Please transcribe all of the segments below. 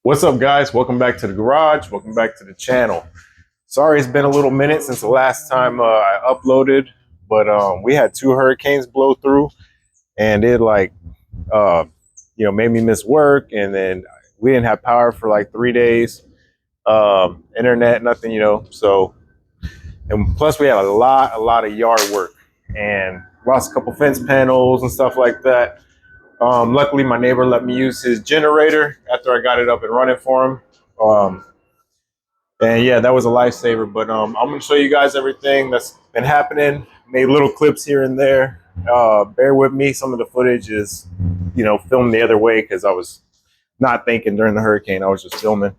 What's up, guys? Welcome back to the garage. Welcome back to the channel. Sorry, it's been a little minute since the last time I uploaded, but we had two hurricanes blow through, and it uh, made me miss work, and then we didn't have power for like 3 days. Internet, nothing, So, and plus we had a lot of yard work, and lost a couple fence panels and stuff like that. Luckily, my neighbor let me use his generator after I got it up and running for him. And yeah, that was a lifesaver. But I'm going to show you guys everything that's been happening. Made little clips here and there. Bear with me. Some of the footage is, filmed the other way because I was not thinking during the hurricane. I was just filming.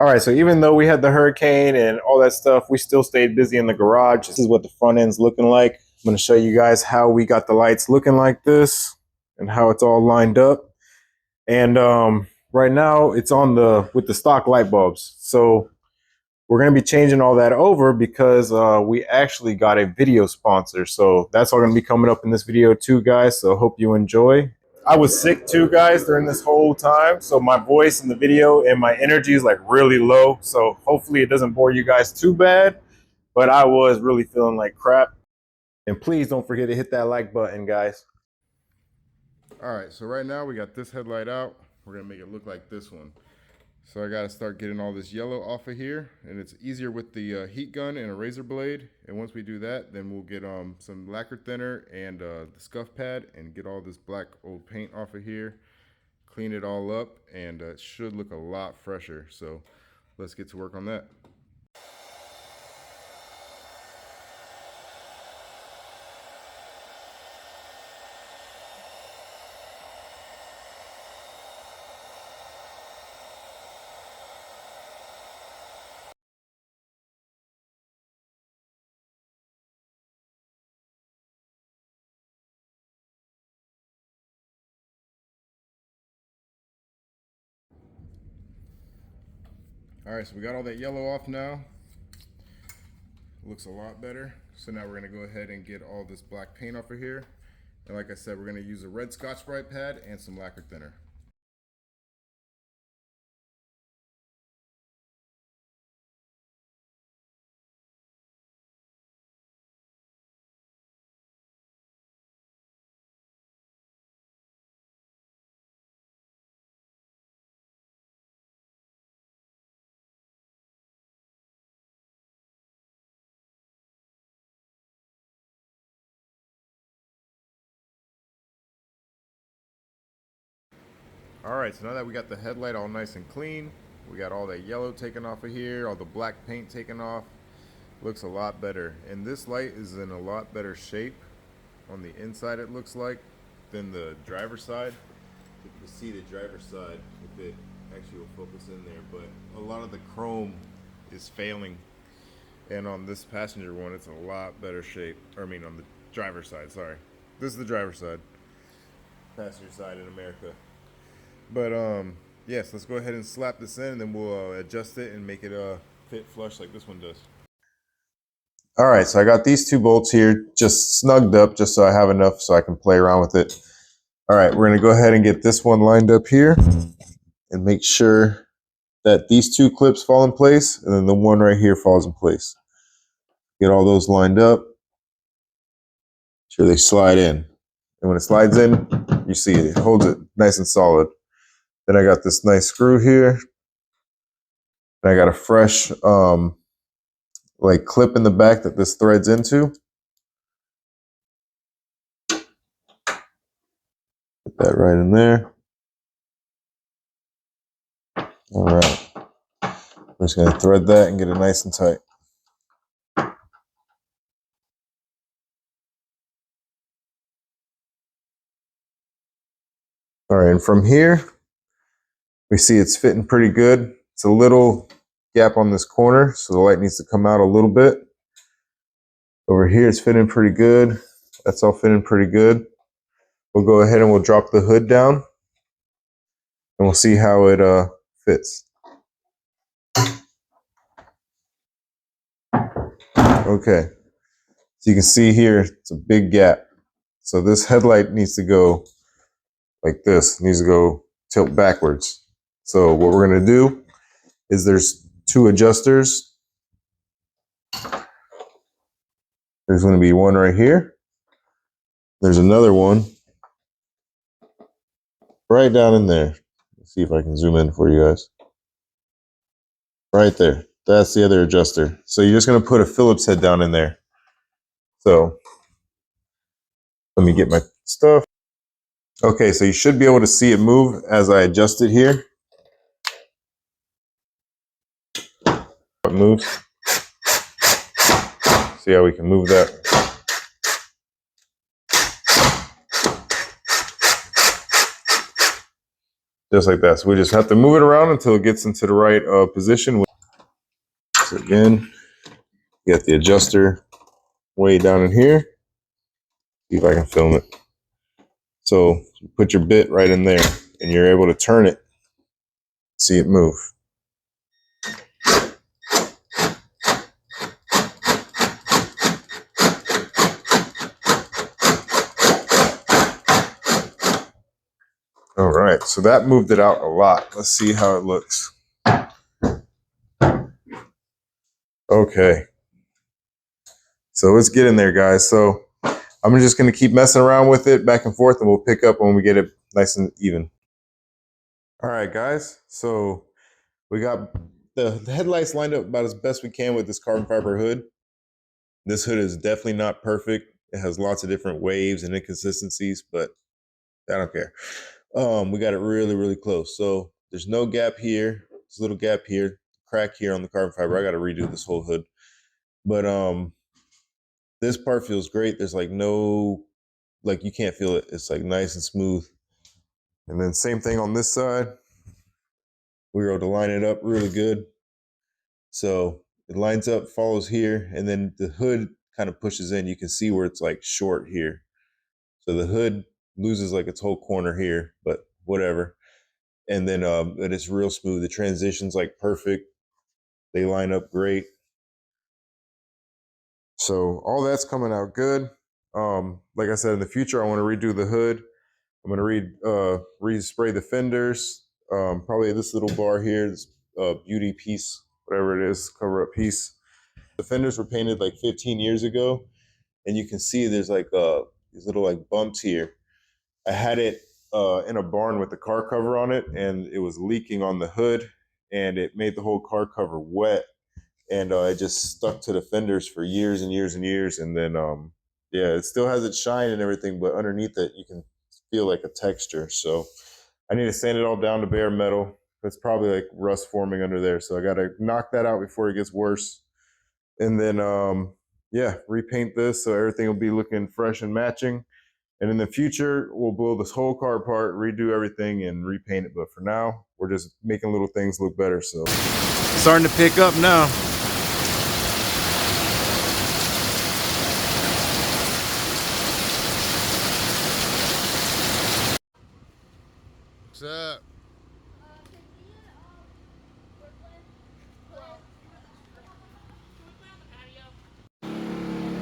All right, so even though we had the hurricane and all that stuff, we still stayed busy in the garage. This is what the front end's looking like. I'm going to show you guys how we got the lights looking like this and how it's all lined up. And right now it's on with the stock light bulbs. So we're going to be changing all that over because we actually got a video sponsor. So that's all going to be coming up in this video too, guys. So hope you enjoy. I was sick too, guys, during this whole time. So my voice in the video and my energy is like really low. So hopefully it doesn't bore you guys too bad. But I was really feeling like crap. And please don't forget to hit that like button, guys. All right, so right now we got this headlight out. We're gonna make it look like this one. So I gotta start getting all this yellow off of here, and it's easier with the heat gun and a razor blade. And once we do that, then we'll get some lacquer thinner and the scuff pad and get all this black old paint off of here, clean it all up, and it should look a lot fresher. So let's get to work on that. All right, so we got all that yellow off now. Looks a lot better. So now we're gonna go ahead and get all this black paint off of here. And like I said, we're gonna use a red Scotch-Brite pad and some lacquer thinner. All right, so now that we got the headlight all nice and clean, we got all that yellow taken off of here, all the black paint taken off, looks a lot better. And this light is in a lot better shape on the inside, it looks like, than the driver's side. You can see the driver's side, if it actually will focus in there, but a lot of the chrome is failing. And on this passenger one, it's a lot better shape. Or I mean on the driver's side, sorry. This is the driver's side. Passenger side in America. But yes, let's go ahead and slap this in, and then we'll adjust it and make it fit flush like this one does. All right, so I got these two bolts here just snugged up just so I have enough so I can play around with it. All right, we're gonna go ahead and get this one lined up here and make sure that these two clips fall in place and then the one right here falls in place. Get all those lined up. Sure they slide in. And when it slides in, you see it holds it nice and solid. Then I got this nice screw here. And I got a fresh like clip in the back that this threads into. Put that right in there. All right. I'm just going to thread that and get it nice and tight. All right, and from here, we see it's fitting pretty good. It's a little gap on this corner, so the light needs to come out a little bit. Over here, it's fitting pretty good. That's all fitting pretty good. We'll go ahead and we'll drop the hood down, and we'll see how it fits. Okay, so you can see here, it's a big gap. So this headlight needs to go like this. It needs to go tilt backwards. So what we're gonna do is there's two adjusters. There's gonna be one right here. There's another one right down in there. Let's see if I can zoom in for you guys. Right there. That's the other adjuster. So you're just gonna put a Phillips head down in there. So let me get my stuff. Okay, so you should be able to see it move as I adjust it here. It moves. See how we can move that. Just like that. So we just have to move it around until it gets into the right position. So again, get the adjuster way down in here. See if I can film it. So you put your bit right in there and you're able to turn it, see it move. All right, so that moved it out a lot. Let's see how it looks. Okay. So let's get in there, guys. So I'm just going to keep messing around with it back and forth, and we'll pick up when we get it nice and even. All right, guys. So we got the headlights lined up about as best we can with this carbon fiber hood. This hood is definitely not perfect. It has lots of different waves and inconsistencies, but I don't care. We got it really, really close. So there's no gap here. There's a little gap here, crack here on the carbon fiber. I got to redo this whole hood. But this part feels great. There's like no, like you can't feel it. It's like nice and smooth. And then same thing on this side. We were able to line it up really good. So it lines up, follows here, and then the hood kind of pushes in. You can see where it's like short here. So the hood loses like its whole corner here, but whatever. And then but it's real smooth. The transition's like perfect. They line up great. So all that's coming out good. Like I said, in the future, I want to redo the hood. I'm going to respray the fenders. Probably this little bar here, this beauty piece, whatever it is, cover up piece. The fenders were painted like 15 years ago, and you can see there's like these little like bumps here. I had it in a barn with the car cover on it, and it was leaking on the hood, and it made the whole car cover wet, and it just stuck to the fenders for years and years and years. And then, yeah, it still has its shine and everything, but underneath it, you can feel like a texture. So I need to sand it all down to bare metal. It's probably like rust forming under there, so I got to knock that out before it gets worse. And then, yeah, repaint this so everything will be looking fresh and matching. And in the future, we'll blow this whole car apart, redo everything, and repaint it. But for now, we're just making little things look better. So starting to pick up now. What's up?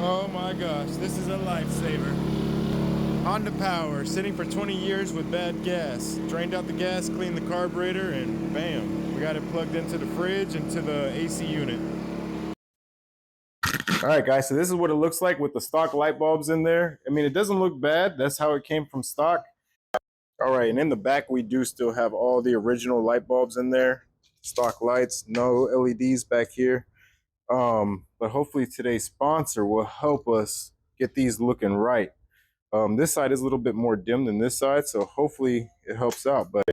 Oh my gosh, this is a lifesaver. Honda Power, sitting for 20 years with bad gas. Drained out the gas, cleaned the carburetor, and bam, we got it plugged into the fridge and to the AC unit. All right, guys, so this is what it looks like with the stock light bulbs in there. I mean, it doesn't look bad. That's how it came from stock. All right, and in the back, we do still have all the original light bulbs in there. Stock lights, no LEDs back here. But hopefully today's sponsor will help us get these looking right. This side is a little bit more dim than this side, so hopefully it helps out. But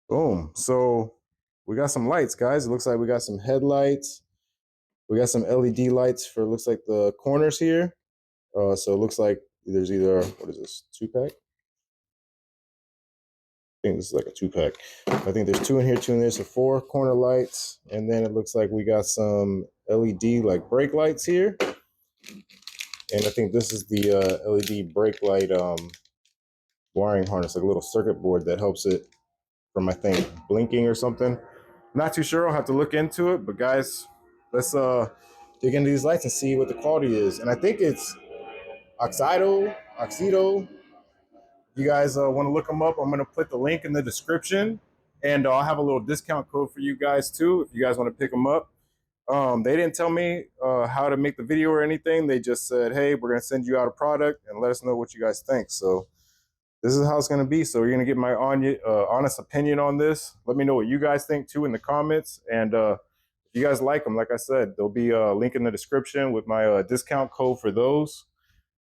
boom, so we got some lights, guys. It looks like we got some headlights. We got some LED lights for, looks like, the corners here. So it looks like there's either, what is this, 2-pack? I think this is like a 2-pack. I think there's 2 in here, 2 in there, so 4 corner lights. And then it looks like we got some LED like brake lights here. And I think this is the LED brake light wiring harness, like a little circuit board that helps it from, I think, blinking or something. Not too sure. I'll have to look into it. But guys, let's dig into these lights and see what the quality is. And I think it's Auxito. You guys want to look them up? I'm going to put the link in the description. And I'll have a little discount code for you guys too if you guys want to pick them up. They didn't tell me how to make the video or anything. They just said, hey, we're going to send you out a product and let us know what you guys think. So this is how it's going to be. So you're going to get my honest opinion on this. Let me know what you guys think too in the comments. And if you guys like them, like I said, there'll be a link in the description with my discount code for those.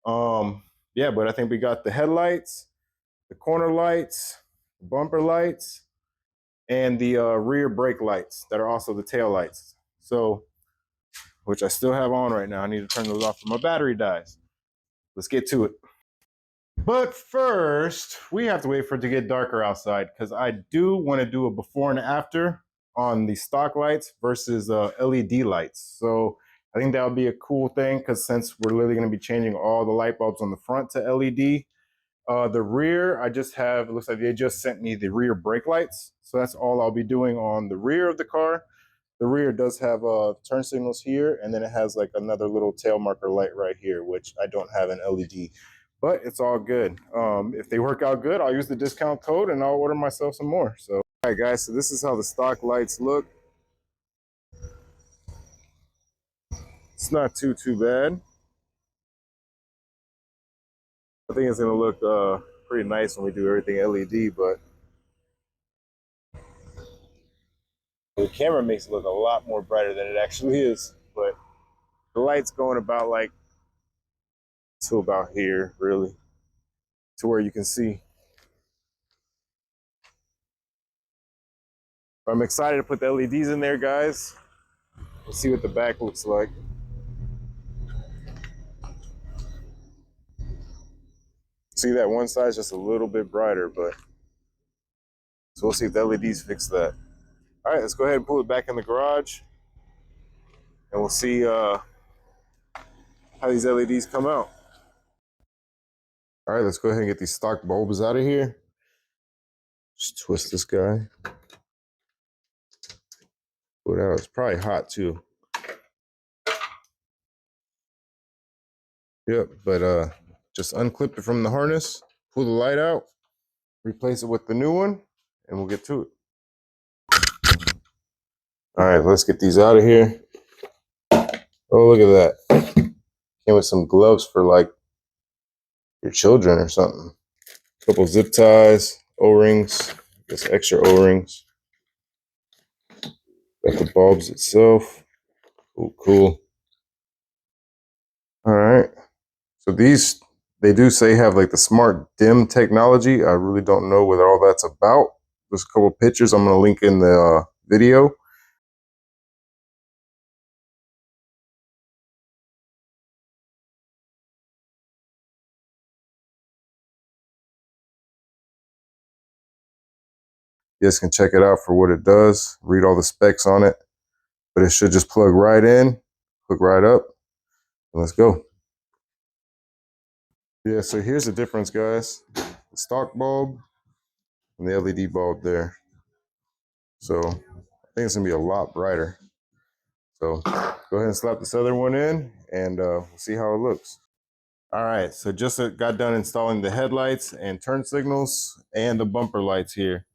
Yeah, but I think we got the headlights, the corner lights, bumper lights, and the rear brake lights that are also the tail lights. So, which I still have on right now. I need to turn those off before my battery dies. Let's get to it. But first, we have to wait for it to get darker outside because I do want to do a before and after on the stock lights versus LED lights. So I think that would be a cool thing because since we're literally going to be changing all the light bulbs on the front to LED, the rear, I just have, it looks like they just sent me the rear brake lights. So that's all I'll be doing on the rear of the car. The rear does have turn signals here, and then it has like another little tail marker light right here, which I don't have an LED, but it's all good. If they work out good, I'll use the discount code and I'll order myself some more. So, all right, guys, so this is how the stock lights look. It's not too bad. I think it's gonna look pretty nice when we do everything LED, but the camera makes it look a lot more brighter than it actually is. But the light's going about like to about here, really, to where you can see. I'm excited to put the LEDs in there, guys. Let's see what the back looks like. See that one side's just a little bit brighter, but so we'll see if the LEDs fix that. All right, let's go ahead and pull it back in the garage, and we'll see how these LEDs come out. All right, let's go ahead and get these stock bulbs out of here. Just twist this guy. Pull it out. It's probably hot too. Yep, but just unclip it from the harness, pull the light out, replace it with the new one, and we'll get to it. All right, let's get these out of here. Oh, look at that. Came with some gloves for like your children or something. A couple zip ties, O-rings, I guess extra O-rings. Got the bulbs itself. Oh, cool. All right. So these, they do say have like the smart dim technology. I really don't know what all that's about. There's a couple pictures I'm going to link in the video. You guys can check it out for what it does. Read all the specs on it. But it should just plug right in, hook right up, and let's go. Yeah, so here's the difference, guys. The stock bulb and the LED bulb there. So I think it's gonna be a lot brighter. So go ahead and slap this other one in and we'll see how it looks. All right, so just got done installing the headlights and turn signals and the bumper lights here.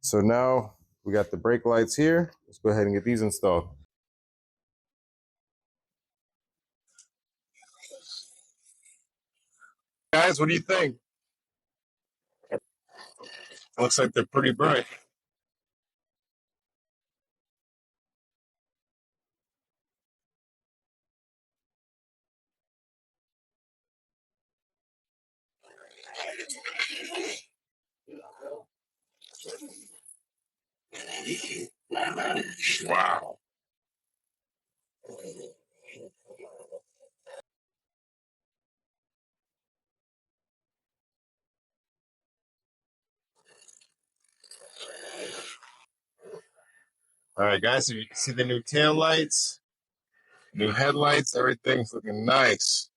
So now we got the brake lights here. Let's go ahead and get these installed. Guys, what do you think? Looks like they're pretty bright. Wow. All right, guys, so you can see the new tail lights, new headlights, everything's looking nice.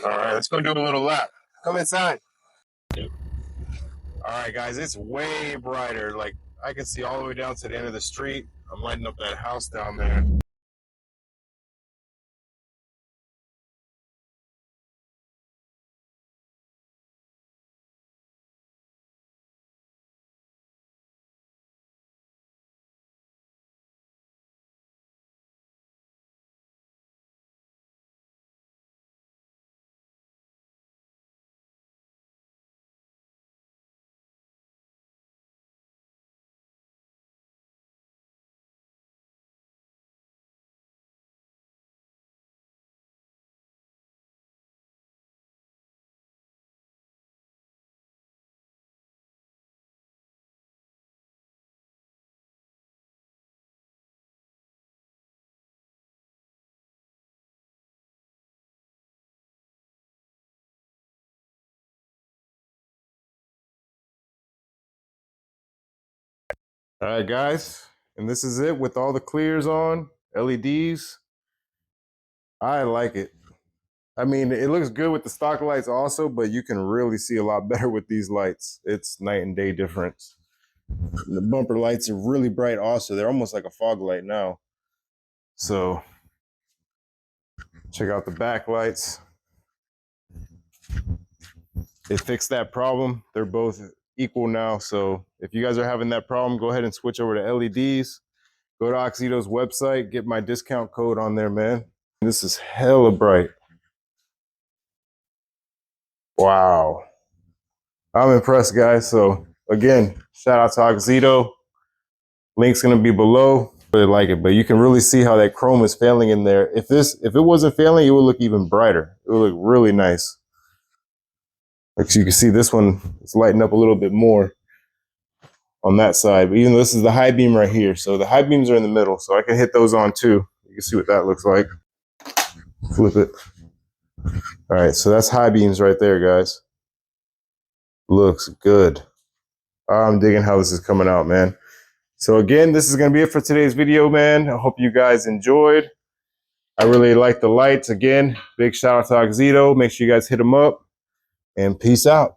All right, let's go do a little lap. Come inside. All right, guys, it's way brighter. Like, I can see all the way down to the end of the street. I'm lighting up that house down there. All right, guys, and this is it with all the clears on, LEDs. I like it. I mean, it looks good with the stock lights also, but you can really see a lot better with these lights. It's night and day difference. The bumper lights are really bright also. They're almost like a fog light now. So check out the back lights. It fixed that problem. They're both equal now. So if you guys are having that problem, go ahead and switch over to LEDs. Go to Auxito's website, get my discount code on there, man. This is hella bright. Wow. I'm impressed, guys. So again, shout out to Auxito. Link's gonna be below. Really like it, but you can really see how that chrome is failing in there. If it wasn't failing, it would look even brighter. It would look really nice. Like you can see, this one is lighting up a little bit more on that side. But even though this is the high beam right here, so the high beams are in the middle, so I can hit those on too. You can see what that looks like. Flip it. All right, so that's high beams right there, guys. Looks good. I'm digging how this is coming out, man. So again, this is going to be it for today's video, man. I hope you guys enjoyed. I really like the lights. Again, big shout out to Auxito. Make sure you guys hit them up, and peace out.